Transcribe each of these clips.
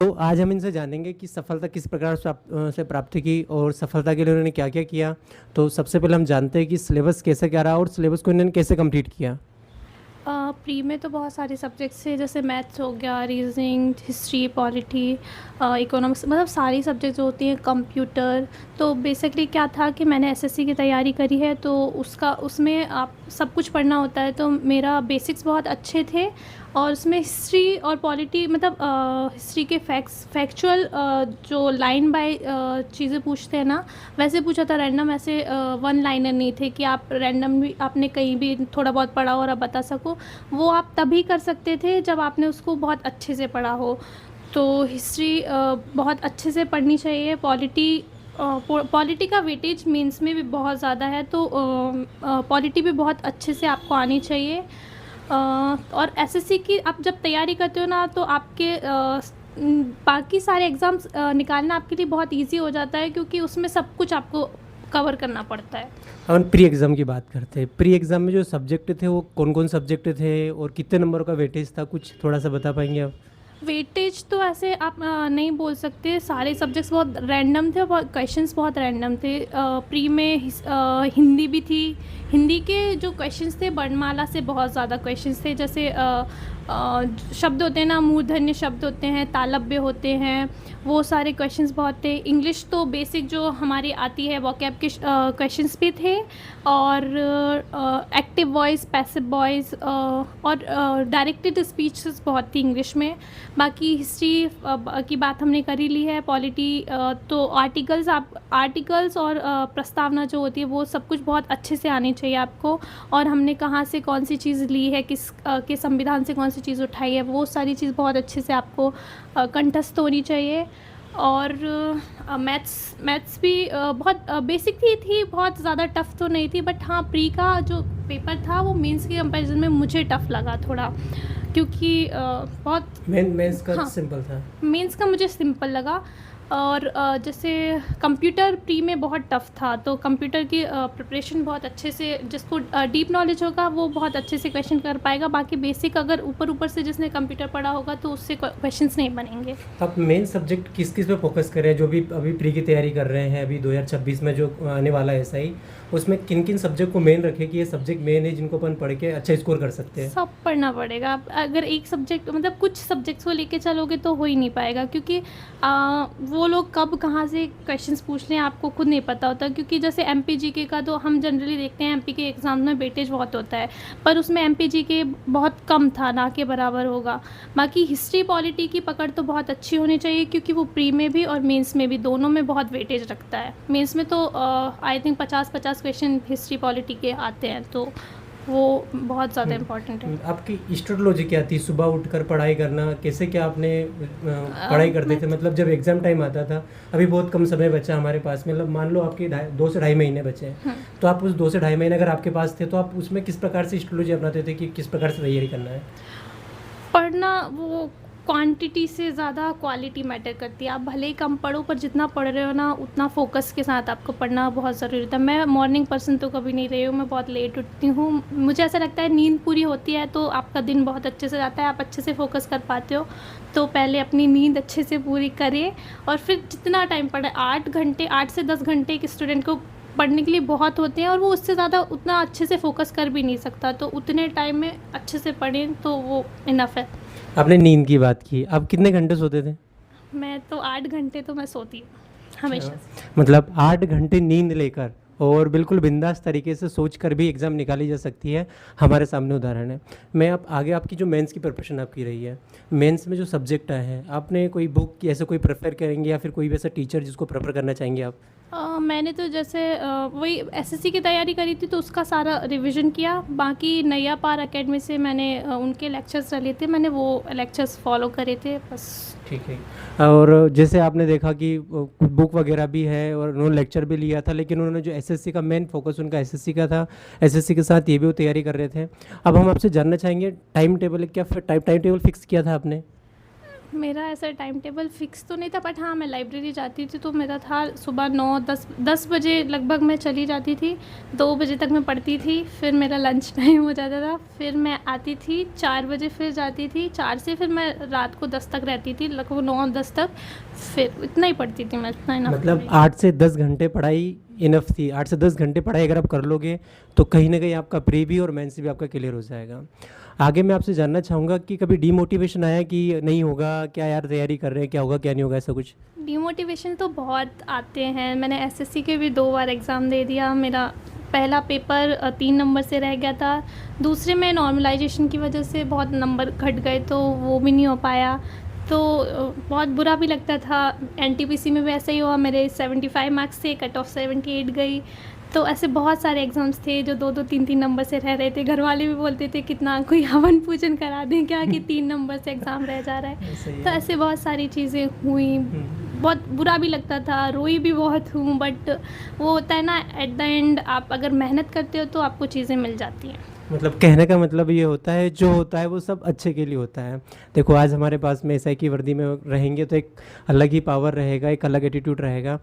तो आज हम इनसे जानेंगे कि सफलता किस प्रकार से प्राप्त की और सफलता के लिए उन्होंने क्या-क्या किया। तो सबसे पहले हम जानते हैं कि सिलेबस कैसे क्या रहा और सिलेबस को इन्होंने कैसे कंप्लीट किया? प्री में तो बहुत सारे सब्जेक्ट्स थे, जैसे मैथ्स हो गया, रीजनिंग, हिस्ट्री, पॉलिटी, इकोनॉमिक्स, मतलब सारी सब्जेक्ट जो होती हैं, कंप्यूटर। तो बेसिकली क्या था कि मैंने एसएससी की तैयारी करी है, तो उसका उसमें आप सब कुछ पढ़ना होता है, तो मेरा बेसिक्स बहुत अच्छे थे। और उसमें हिस्ट्री और पॉलिटी, मतलब हिस्ट्री के फैक्चुअल जो लाइन बाय चीज़ें पूछते हैं ना, वैसे पूछा था रैंडम। ऐसे वन लाइनर नहीं थे कि आप रैंडम भी आपने कहीं भी थोड़ा बहुत पढ़ा हो और आप बता सको। वो आप तभी कर सकते थे जब आपने उसको बहुत अच्छे से पढ़ा हो। तो हिस्ट्री बहुत अच्छे से पढ़नी चाहिए। पॉलिटी का वेटेज मेंस में भी बहुत ज़्यादा है, तो पॉलिटी भी बहुत अच्छे से आपको आनी चाहिए। और एसएससी की आप जब तैयारी करते हो ना, तो आपके बाकी सारे एग्ज़ाम्स निकालना आपके लिए बहुत इजी हो जाता है, क्योंकि उसमें सब कुछ आपको कवर करना पड़ता है। हम प्री एग्ज़ाम की बात करते हैं। प्री एग्ज़ाम में जो सब्जेक्ट थे वो कौन-कौन सब्जेक्ट थे और कितने नंबर का वेटेज था? कुछ थोड़ा-सा बता पाएँगे आप? वेटेज तो ऐसे आप नहीं बोल सकते। सारे सब्जेक्ट्स बहुत रैंडम थे और बहुत क्वेश्चंस बहुत रैंडम थे। प्री में हिंदी भी थी। हिंदी के जो क्वेश्चंस थे, वर्णमाला से बहुत ज़्यादा क्वेश्चंस थे। जैसे शब्द होते हैं ना, मूर्धन्य शब्द होते हैं, तालव्य होते हैं, वो सारे क्वेश्चंस बहुत थे। इंग्लिश तो बेसिक जो हमारी आती है वोकैब के क्वेश्चंस भी थे। और एक्टिव वॉइस, पैसिव वॉइस, और डायरेक्टेड स्पीचेस बहुत थी इंग्लिश में। बाकी हिस्ट्री की बात हमने कर ही ली है। पॉलिटी तो आर्टिकल्स और प्रस्तावना जो होती है, वो सब कुछ बहुत अच्छे से आनी चाहिए आपको। और हमने कहाँ से कौन सी चीज़ ली है, किस के संविधान से कौन सी चीज़ उठाई है, वो सारी चीज़ बहुत अच्छे से आपको कंठस्थ होनी चाहिए। और मैथ्स भी बहुत बेसिक थी, बहुत ज़्यादा टफ़ तो नहीं थी। बट हाँ, प्री का जो पेपर था वो मेंस के कंपैरिजन में मुझे टफ़ लगा थोड़ा, क्योंकि बहुत। मेंस का हाँ, सिंपल था। मेंस का मुझे सिंपल लगा। और जैसे कंप्यूटर प्री में बहुत टफ़ था, तो कंप्यूटर की प्रिपरेशन बहुत अच्छे से, जिसको डीप नॉलेज होगा वो बहुत अच्छे से क्वेश्चन कर पाएगा। बाकी बेसिक अगर ऊपर ऊपर से जिसने कंप्यूटर पढ़ा होगा, तो उससे क्वेश्चंस नहीं बनेंगे। आप मेन सब्जेक्ट किस-किस पे फ़ोकस कर रहे हैं? जो भी अभी प्री की तैयारी कर रहे हैं, अभी 2026 में जो आने वाला है एसआई, उसमें किन-किन सब्जेक्ट को मेन रखें कि ये सब्जेक्ट मेन है जिनको अपन पढ़ के अच्छा स्कोर कर सकते हैं? सब पढ़ना पड़ेगा। आप अगर एक सब्जेक्ट, मतलब कुछ सब्जेक्ट्स को लेके चलोगे तो हो ही नहीं पाएगा, क्योंकि वो लोग कब कहाँ से क्वेश्चंस पूछ रहे हैं आपको खुद नहीं पता होता। क्योंकि जैसे एमपी जीके का तो हम जनरली देखते हैं, एमपी के एग्ज़ाम में वेटेज बहुत होता है, पर उसमें एमपी जीके बहुत कम था, ना के बराबर होगा। बाकी हिस्ट्री पॉलिटी की पकड़ तो बहुत अच्छी होनी चाहिए, क्योंकि वो प्री में भी और मेंस में भी, दोनों में बहुत वेटेज रखता है। मेंस में तो I think 50-50 question history polity के आते हैं, तो वो बहुत ज़्यादा इम्पोर्टेंट है। आपकी स्ट्रेटलॉजी क्या थी? सुबह उठकर पढ़ाई करना, कैसे क्या आपने पढ़ाई करते मैं थे? मतलब जब एग्ज़ाम टाइम आता था, अभी बहुत कम समय बचा हमारे पास में, मतलब मान लो आपके 2 से ढाई महीने बचे हैं, हम्म, तो आप उस 2 से ढाई महीने अगर आपके पास थे, तो आप उसमें किस प्रकार से स्ट्रेटलॉजी अपनाते थे कि किस प्रकार से तैयारी करना है? पढ़ना, वो क्वांटिटी से ज़्यादा क्वालिटी मैटर करती है। आप भले ही कम पढ़ो, पर जितना पढ़ रहे हो ना, उतना फोकस के साथ आपको पढ़ना बहुत ज़रूरी होता है। मैं मॉर्निंग पर्सन तो कभी नहीं रही हूँ, मैं बहुत लेट उठती हूँ। मुझे ऐसा लगता है नींद पूरी होती है तो आपका दिन बहुत अच्छे से जाता है, आप अच्छे से फोकस कर पाते हो। तो पहले अपनी नींद अच्छे से पूरी करें, और फिर जितना टाइम पढ़े, 8 घंटे, 8 से 10 घंटे एक स्टूडेंट को पढ़ने के लिए बहुत होते हैं, और वो उससे ज़्यादा उतना अच्छे से फोकस कर भी नहीं सकता। तो उतने टाइम में अच्छे से पढ़ें तो वो इनफ है। आपने नींद की बात की, आप कितने घंटे सोते थे? मैं तो 8 घंटे तो मैं सोती हूँ अच्छा, हमेशा से। मतलब 8 घंटे नींद लेकर और बिल्कुल बिंदास तरीके से सोच कर भी एग्ज़ाम निकाली जा सकती है, हमारे सामने उदाहरण है। मैं अब आगे आपकी जो मेंस की प्रिपरेशन आपकी रही है, मेंस में जो सब्जेक्ट आए हैं, आपने कोई बुक ऐसे कोई प्रेफ़र करेंगे या फिर कोई भी ऐसा टीचर जिसको प्रेफ़र करना चाहेंगे आप? मैंने तो जैसे वही एसएससी की तैयारी करी थी, तो उसका सारा रिवीजन किया। बाकी नैया पार एकेडमी से मैंने उनके लेक्चर्स लिए थे, मैंने वो लेक्चर्स फॉलो करे थे बस। ठीक है। और जैसे आपने देखा कि कुछ बुक वगैरह भी है और उन्होंने लेक्चर भी लिया था, लेकिन उन्होंने जो एसएससी का मेन फोकस उनका एसएससी का था, एसएससी के साथ ये भी वो तैयारी कर रहे थे। अब हम आपसे जानना चाहेंगे टाइम टेबल क्या टाइम टेबल फिक्स किया था आपने? मेरा ऐसा टाइम टेबल फिक्स तो नहीं था, बट हाँ मैं लाइब्रेरी जाती थी तो मेरा था सुबह 9-10 बजे लगभग मैं चली जाती थी, 2 बजे तक मैं पढ़ती थी, फिर मेरा लंच टाइम हो जाता था, फिर मैं आती थी 4 बजे, फिर जाती थी 4 से, फिर मैं रात को 10 तक रहती थी, लगभग 9-10 तक, फिर इतना ही पढ़ती थी मैं, इतना इनफ। मतलब 8 से 10 घंटे पढ़ाई इनफ थी। 8 से 10 घंटे पढ़ाई अगर आप कर लोगे तो कहीं ना कहीं आपका प्री भी और मेंस भी आपका क्लियर हो जाएगा। आगे मैं आपसे जानना चाहूँगा कि कभी डीमोटिवेशन आया कि नहीं होगा, क्या यार तैयारी कर रहे हैं, क्या होगा क्या नहीं होगा, ऐसा कुछ? डिमोटिवेशन तो बहुत आते हैं। मैंने एसएससी के भी 2 बार एग्ज़ाम दे दिया। मेरा पहला पेपर 3 नंबर से रह गया था, दूसरे में नॉर्मलाइजेशन की वजह से बहुत नंबर घट गए तो वो भी नहीं हो पाया, तो बहुत बुरा भी लगता था। एनटीपीसी में भी ऐसा ही हुआ, मेरे 75 मार्क्स थे, कट ऑफ 78 गई। तो ऐसे बहुत सारे एग्ज़ाम्स थे जो 2-2 3-3 नंबर से रह रहे थे। घर वाले भी बोलते थे कितना कोई हवन पूजन करा दें क्या कि 3 नंबर से एग्ज़ाम रह जा रहा है। सही तो है। ऐसे बहुत सारी चीज़ें हुई, बहुत बुरा भी लगता था, रोई भी बहुत हूँ, बट वो होता है ना, एट द एंड आप अगर मेहनत करते हो तो आपको चीज़ें मिल जाती हैं। मतलब कहने का मतलब ये होता है, जो होता है वो सब अच्छे के लिए होता है। देखो आज हमारे पास में एसआई की वर्दी में रहेंगे तो एक अलग ही पावर रहेगा, एक अलग एटीट्यूड रहेगा।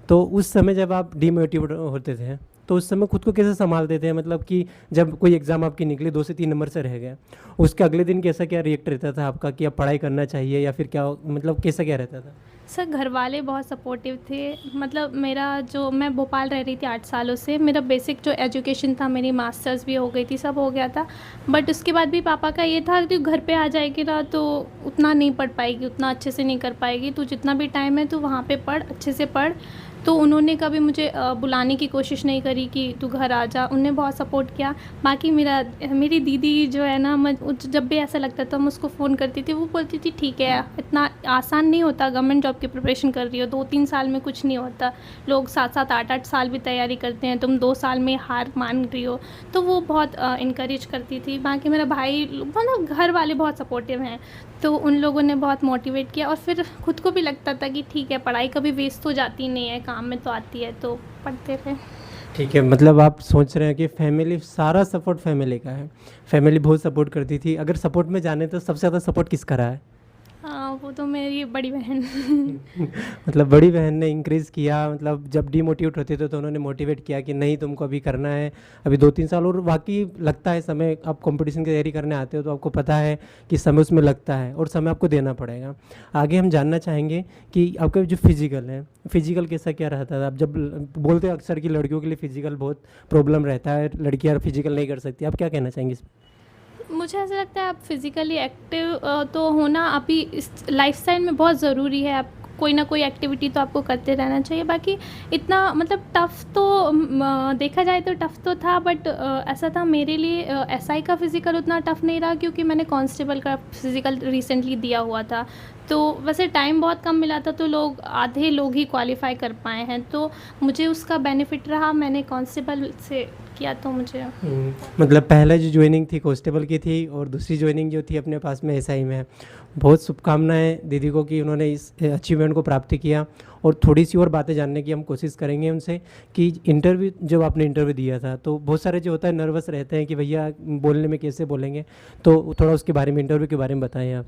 तो उस समय जब आप डीमोटिवेट होते थे तो उस समय खुद को कैसे संभालते थे? मतलब कि जब कोई एग्ज़ाम आपकी निकली 2 से 3 नंबर से रह गए, उसके अगले दिन कैसा क्या रिएक्ट रहता था आपका कि अब पढ़ाई करना चाहिए या फिर क्या, मतलब कैसा क्या रहता था? सर घर वाले बहुत सपोर्टिव थे। मतलब मेरा जो, मैं भोपाल रह रही थी 8 सालों से, मेरा बेसिक जो एजुकेशन था, मेरी मास्टर्स भी हो गई थी, सब हो गया था, बट उसके बाद भी पापा का ये था कि घर पे आ जाएगी ना तो उतना नहीं पढ़ पाएगी, उतना अच्छे से नहीं कर पाएगी, तू जितना भी टाइम है तू वहाँ पे पढ़, अच्छे से पढ़। तो उन्होंने कभी मुझे बुलाने की कोशिश नहीं करी कि तू घर आ जा, उन्होंने बहुत सपोर्ट किया। बाकी मेरी दीदी जो है ना, मैं जब भी ऐसा लगता था मैं उसको फ़ोन करती थी, वो बोलती थी ठीक है, इतना आसान नहीं होता, गवर्नमेंट जॉब की प्रिपरेशन कर रही हो, 2-3 साल में कुछ नहीं होता, लोग 7-7 8-8 साल भी तैयारी करते हैं, तुम 2 साल में हार मान रही हो। तो वो बहुत इनकरेज करती थी। बाकी मेरा भाई, मतलब घर वाले बहुत सपोर्टिव हैं, तो उन लोगों ने बहुत मोटिवेट किया, और फिर खुद को भी लगता था कि ठीक है, पढ़ाई कभी वेस्ट तो जाती नहीं है, काम में तो आती है, तो पढ़ते रहे। ठीक है, मतलब आप सोच रहे हैं कि फैमिली, सारा सपोर्ट फैमिली का है, फैमिली बहुत सपोर्ट करती थी। अगर सपोर्ट में जाने तो सबसे ज़्यादा सपोर्ट किसका रहा है? वो तो मेरी बड़ी बहन। मतलब बड़ी बहन ने इंक्रीज़ किया, मतलब जब डीमोटिवेट होते थे तो उन्होंने मोटिवेट किया कि नहीं तुमको अभी करना है, अभी 2-3 साल। और वाकई लगता है समय, आप कंपटीशन की तैयारी करने आते हो तो आपको पता है कि समय उसमें लगता है और समय आपको देना पड़ेगा। आगे हम जानना चाहेंगे कि आपका जो फिजिकल है, फिजिकल कैसा क्या रहता था? आप जब बोलते हैं अक्सर कि लड़कियों के लिए फिजिकल बहुत प्रॉब्लम रहता है, लड़कियाँ फिजिकल नहीं कर सकती, आप क्या कहना चाहेंगे इस? मुझे ऐसा लगता है आप फिज़िकली एक्टिव तो होना अभी इस लाइफस्टाइल में बहुत ज़रूरी है। आप कोई ना कोई एक्टिविटी तो आपको करते रहना चाहिए। बाकी इतना मतलब टफ़ तो देखा जाए तो टफ़ तो था, बट ऐसा था मेरे लिए, एसआई का फ़िज़िकल उतना टफ़ नहीं रहा क्योंकि मैंने कांस्टेबल का फ़िज़िकल रिसेंटली दिया हुआ था। तो वैसे टाइम बहुत कम मिला था, तो आधे लोग ही क्वालिफ़ाई कर पाए हैं, तो मुझे उसका बेनिफिट रहा। मैंने कांस्टेबल से किया तो मुझे मतलब पहले जो ज्वाइनिंग थी कांस्टेबल की थी और दूसरी ज्वाइनिंग जो थी अपने पास में एसआई में है। बहुत शुभकामनाएं दीदी को कि उन्होंने इस अचीवमेंट को प्राप्त किया। और थोड़ी सी और बातें जानने की हम कोशिश करेंगे उनसे कि इंटरव्यू, जब आपने इंटरव्यू दिया था तो बहुत सारे जो होता है नर्वस रहते हैं कि भैया बोलने में कैसे बोलेंगे, तो थोड़ा उसके बारे में, इंटरव्यू के बारे में बताएं आप।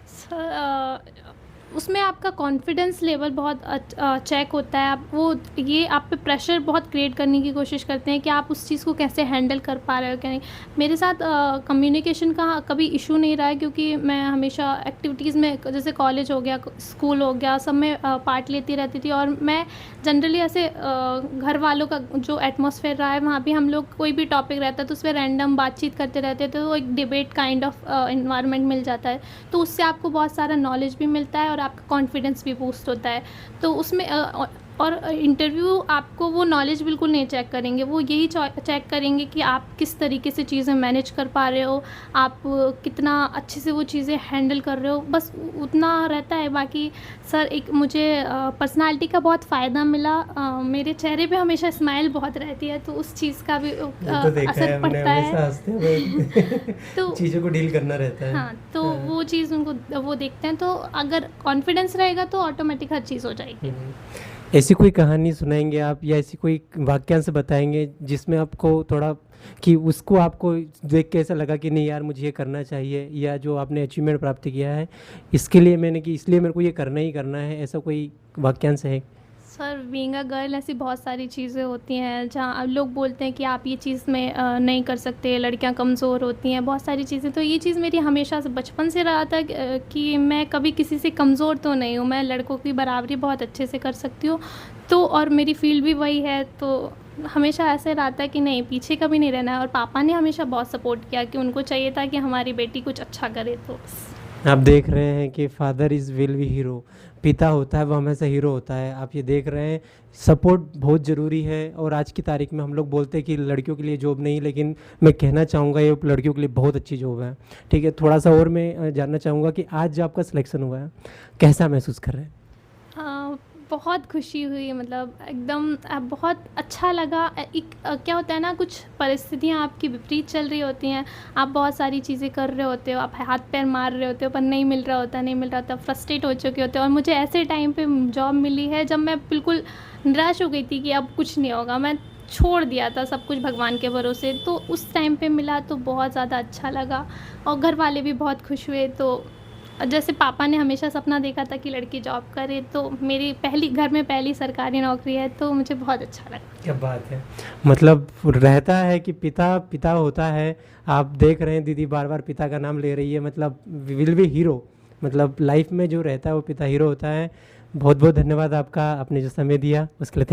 सर उसमें आपका कॉन्फिडेंस लेवल बहुत चेक होता है। आप वो ये आप पे प्रेशर बहुत क्रिएट करने की कोशिश करते हैं कि आप उस चीज़ को कैसे हैंडल कर पा रहे हो क्या नहीं। मेरे साथ कम्युनिकेशन का कभी इशू नहीं रहा है क्योंकि मैं हमेशा एक्टिविटीज़ में, जैसे कॉलेज हो गया, स्कूल हो गया, सब में पार्ट लेती रहती थी। और मैं जनरली ऐसे घर वालों का जो एटमॉस्फेयर रहा है, वहाँ भी हम लोग कोई भी टॉपिक रहता है तो उस पर रैंडम बातचीत करते रहते थे, तो एक डिबेट काइंड ऑफ इन्वायरमेंट मिल जाता है, तो उससे आपको बहुत सारा नॉलेज भी मिलता है और आपका कॉन्फिडेंस भी बूस्ट होता है। तो उसमें और इंटरव्यू आपको वो नॉलेज बिल्कुल नहीं चेक करेंगे, वो यही चेक करेंगे कि आप किस तरीके से चीज़ें मैनेज कर पा रहे हो, आप कितना अच्छे से वो चीज़ें हैंडल कर रहे हो, बस उतना रहता है। बाकी सर एक मुझे पर्सनालिटी का बहुत फ़ायदा मिला। मेरे चेहरे पे हमेशा स्माइल बहुत रहती है, तो उस चीज़ का भी असर पड़ता है। तो चीज़ों को डील करना रहता है। हाँ, तो वो चीज़ उनको वो देखते हैं, तो अगर कॉन्फिडेंस रहेगा तो ऑटोमेटिक हर चीज़ हो जाएगी। ऐसी कोई कहानी सुनाएंगे आप या ऐसी कोई वाक्यांश बताएंगे जिसमें आपको थोड़ा कि उसको आपको देख के ऐसा लगा कि नहीं यार मुझे ये करना चाहिए, या जो आपने अचीवमेंट प्राप्त किया है इसके लिए मैंने कि इसलिए मेरे को ये करना ही करना है, ऐसा कोई वाक्यांश है? सर बीइंग अ गर्ल ऐसी बहुत सारी चीज़ें होती हैं जहाँ अब लोग बोलते हैं कि आप ये चीज़ में नहीं कर सकते, लड़कियां कमज़ोर होती हैं, बहुत सारी चीज़ें। तो ये चीज़ मेरी हमेशा से बचपन से रहा था कि मैं कभी किसी से कमज़ोर तो नहीं हूँ, मैं लड़कों की बराबरी बहुत अच्छे से कर सकती हूँ। तो और मेरी फील्ड भी वही है, तो हमेशा ऐसे रहा था कि नहीं, पीछे कभी नहीं रहना है। और पापा ने हमेशा बहुत सपोर्ट किया कि उनको चाहिए था कि हमारी बेटी कुछ अच्छा करे। तो आप देख रहे हैं कि father is will be hero, पिता होता है वो हमेशा हीरो होता है। आप ये देख रहे हैं, सपोर्ट बहुत ज़रूरी है। और आज की तारीख में हम लोग बोलते हैं कि लड़कियों के लिए जॉब नहीं, लेकिन मैं कहना चाहूँगा ये लड़कियों के लिए बहुत अच्छी जॉब है। ठीक है, थोड़ा सा और मैं जानना चाहूँगा कि आज जो आपका सिलेक्शन हुआ है, कैसा महसूस कर रहे हैं? हाँ, बहुत खुशी हुई, मतलब एकदम बहुत अच्छा लगा। क्या होता है ना, कुछ परिस्थितियाँ आपकी विपरीत चल रही होती हैं, आप बहुत सारी चीज़ें कर रहे होते हो, आप हाथ पैर मार रहे होते हो, पर नहीं मिल रहा होता, नहीं मिल रहा होता, फ्रस्ट्रेट हो चुके होते हो। और मुझे ऐसे टाइम पे जॉब मिली है जब मैं बिल्कुल निराश हो गई थी कि अब कुछ नहीं होगा, मैं छोड़ दिया था सब कुछ भगवान के भरोसे। तो उस टाइम पे मिला तो बहुत ज़्यादा अच्छा लगा, और घर वाले भी बहुत खुश हुए। तो जैसे पापा ने हमेशा सपना देखा था कि लड़की जॉब करे, तो मेरी पहली घर में पहली सरकारी नौकरी है, तो मुझे बहुत अच्छा लगा। क्या बात है! मतलब रहता है कि पिता पिता होता है। आप देख रहे हैं दीदी बार बार पिता का नाम ले रही है, मतलब विल बी हीरो। मतलब लाइफ में जो रहता है वो पिता हीरो होता है। बहुत बहुत धन्यवाद आपका, आपने जो समय दिया उसके लिए। थैंक